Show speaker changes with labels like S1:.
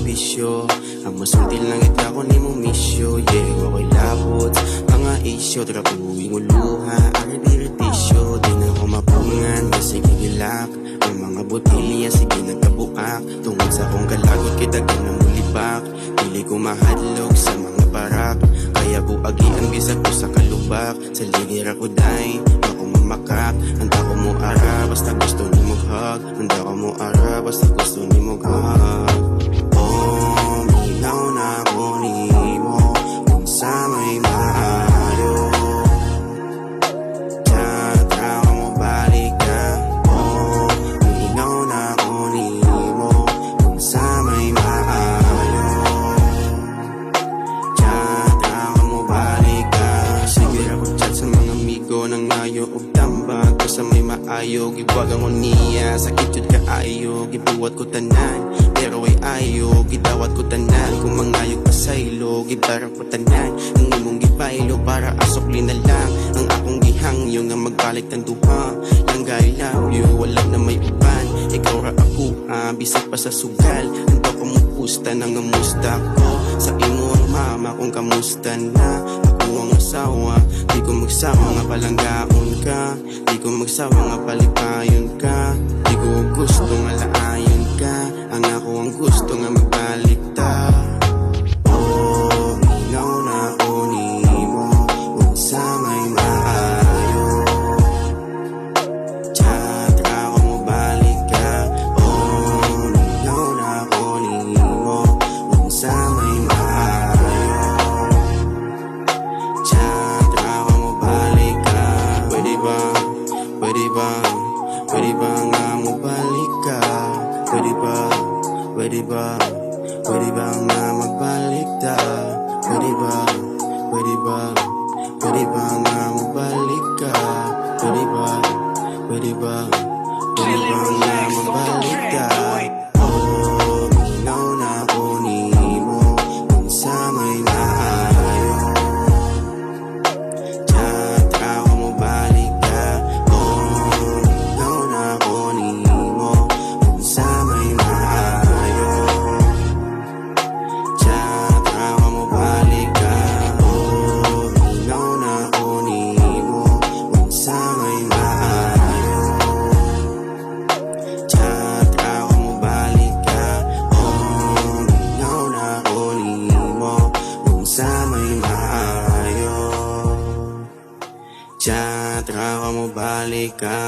S1: bisyo. Ang masulti lang ita ko ni mo misyo. Yeah, ako'y labot, mga isyo. Trapuing uluha, ari diritisyo. Di na ako mapungan, kasi gigilak. Ang mga botilya, sige nagkabuak. Tungkol sa kong kalagot, kita ginamulibak. Dili ko mahadlok sa mga parak. Kaya buagi ang bisag ko sa kalubak. Sa ligira ko day, ako mamakak. Handa ko mo ara, basta gusto ni mo hug. Handa ko mo ara, basta gusto ni mo hug. Oh, minaw na ako ni mo kung sa may maayo. Tiyatra ko mo balik ka. Oh, minaw na ako ni mo kung sa may maayo. Tiyatra ko mo balik ka. Sige ako chat sa mga amigo ng ngayo o tambag ko sa may maayo. Gibuwag ako niya, sakit yun ka ayo. Gibuwat ko tanan, pero ay ayo. Gitawat ko tanan, kung mangayog pa saylo. Gibarang ko tanan, ang imong gibaylo. Para asokli na lang, ang akong gihangyo. Nga magbalik ng duha, lang I love you. Wala na may uban, ikaw ra ako bisag pa sa sugal. Anto ko mo pusta nang ngamusta ko. Sa imo ang mama kung kamusta na. Ako ang asawa, di ko magsawa nga palanggaon ka. Di ko magsawa nga palipayon ka. Di ko gusto nga laayon ka. Ang ako ang gusto nga magbalik ta. Oh, minaw na ako ni mo kung sa may maayo. Tiyatra ko mo balik ka. Oh, minaw na ako ni mo kung sa may maayo. Tiyatra ko mo balik ka. Pwede ba? Pwede ba? Pwede ba nga mo balik ka? Pwede ba? Pwede ba? Pwede ba nga magbalik ta? Pwede ba? Pwede ba? Pwede ba nga magbalik ka? Pwede ba? Pwede ba? Pwede ba nga magbalik ka? Oh, minaw na ako ni mo kung sa may maayo. Tiyatra ko mo balik ka. Oh, minaw na ako ni mo kung sa may maayo. Tiyatra ko mo balik ka. Oh, minaw na ako ni mo kung sa may maayo. Tiyatra ko mo balik ka. Oh, minaw na ako ni mo kung sa may maayo. Tiyatra ko mo balik ka.